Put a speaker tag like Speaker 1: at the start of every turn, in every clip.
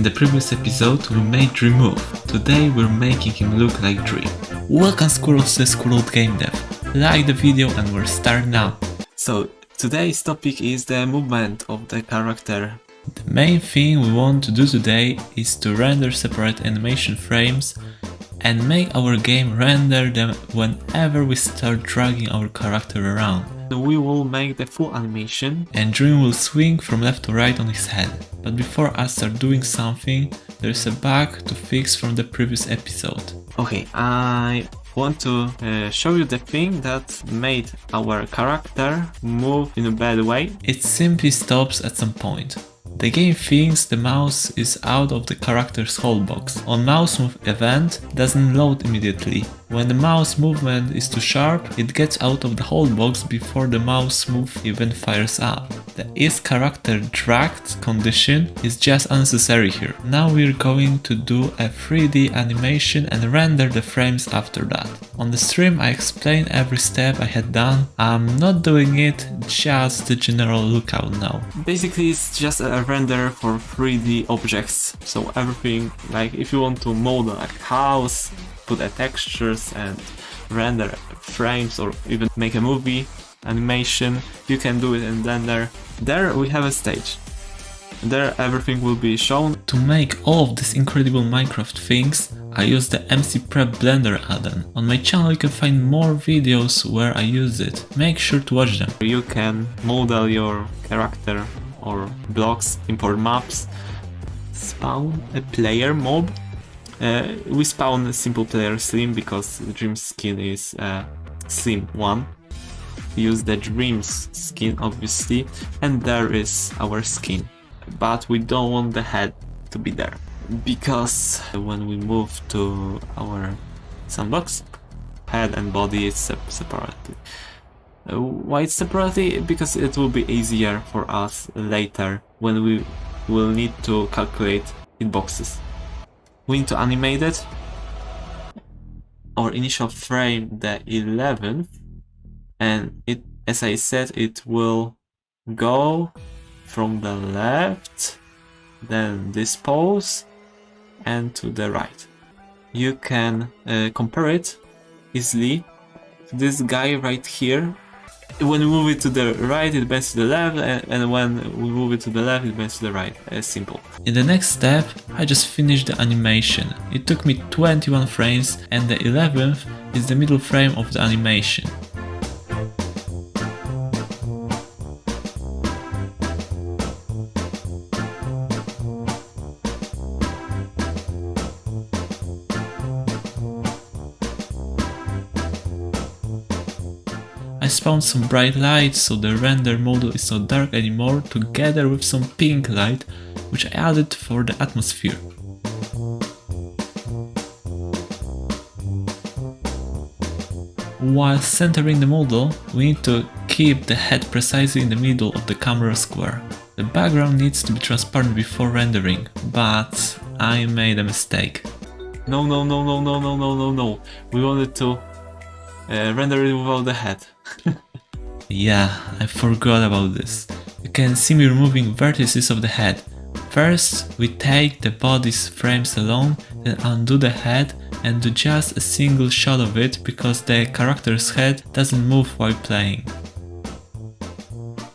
Speaker 1: In the previous episode we made Dream move. Today we're making him look like Dream. Welcome squirrels to Squirrel Game Dev. Like the video and we'll start now. So today's topic is the movement of the character. The main thing we want to do today is to render separate animation frames and make our game render them whenever we start dragging our character around. We will make the full animation and Dream will swing from left to right on his head. But before I start doing something, there's a bug to fix from the previous episode. Okay, I want to show you the thing that made our character move in a bad way. It simply stops at some point. The game thinks the mouse is out of the character's hold box. On mouse move event doesn't load immediately. When the mouse movement is too sharp, it gets out of the hold box before the mouse move even fires up. The is character dragged condition is just unnecessary here. Now we're going to do a 3D animation and render the frames after that. On the stream I explained every step I had done. I'm not doing it, just the general lookout now. Basically it's just a render for 3D objects. So everything, like if you want to model a house, put a textures and render frames or even make a movie animation, you can do it in Blender. There we have a stage. There everything will be shown. To make all of these incredible Minecraft things, I use the MC Prep Blender add-on. On my channel you can find more videos where I use it. Make sure to watch them. You can model your character or blocks, import maps, spawn a player mob. We spawn a simple player Slim because Dream's skin is Slim 1. Use the Dream's skin obviously, and there is our skin. But we don't want the head to be there, because when we move to our sandbox, head and body is separately. Why it's separately? Because it will be easier for us later when we will need to calculate hitboxes. We need to animate it. Our initial frame the 11th, and it, as I said, it will go from the left, then this pose, and to the right. You can compare it easily to this guy right here. When we move it to the right, it bends to the left, and when we move it to the left, it bends to the right. Simple. In the next step, I just finished the animation. It took me 21 frames, and the 11th is the middle frame of the animation. I spawned some bright lights so the render model is not dark anymore, together with some pink light which I added for the atmosphere. While centering the model, we need to keep the head precisely in the middle of the camera square. The background needs to be transparent before rendering, but I made a mistake. No. We wanted to render it without the head. Yeah, I forgot about this. You can see me removing vertices of the head. First, we take the body's frames alone, then undo the head and do just a single shot of it because the character's head doesn't move while playing.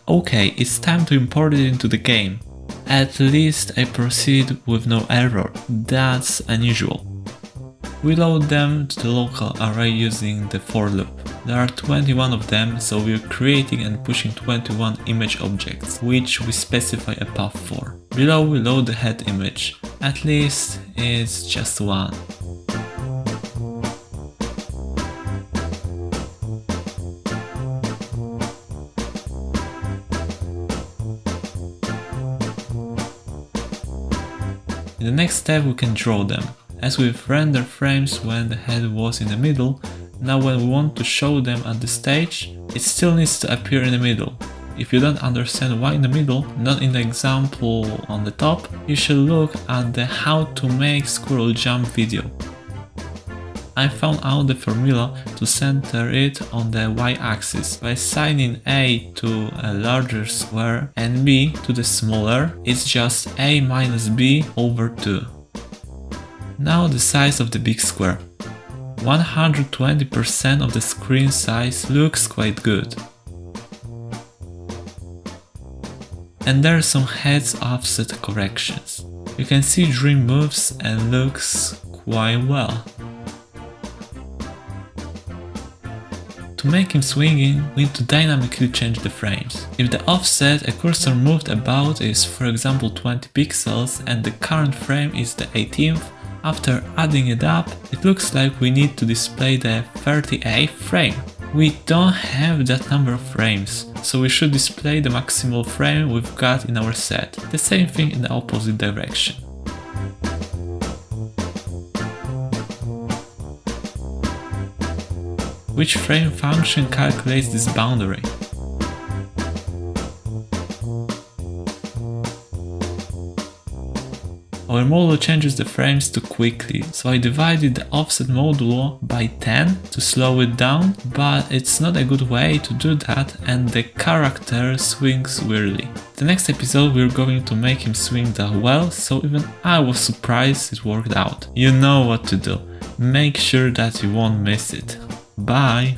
Speaker 1: Okay, it's time to import it into the game. At least I proceed with no error. That's unusual. We load them to the local array using the for loop. There are 21 of them, so we're creating and pushing 21 image objects, which we specify a path for. Below we load the head image. At least it's just one. In the next step we can draw them. As we've rendered frames when the head was in the middle, now when we want to show them at the stage, it still needs to appear in the middle. If you don't understand why in the middle, not in the example on the top, you should look at the how to make squirrel jump video. I found out the formula to center it on the y-axis. By assigning A to a larger square and B to the smaller, it's just A minus B over 2. Now the size of the big square. 120% of the screen size looks quite good. And there are some heads offset corrections. You can see Dream moves and looks quite well. To make him swinging, we need to dynamically change the frames. If the offset a cursor moved about is for example 20 pixels and the current frame is the 18th, after adding it up, it looks like we need to display the 38th frame. We don't have that number of frames, so we should display the maximal frame we've got in our set. The same thing in the opposite direction. Which frame function calculates this boundary? Our modulo changes the frames too quickly, so I divided the offset modulo by 10 to slow it down, but it's not a good way to do that and the character swings weirdly. The next episode we're going to make him swing that well, so even I was surprised it worked out. You know what to do. Make sure that you won't miss it. Bye!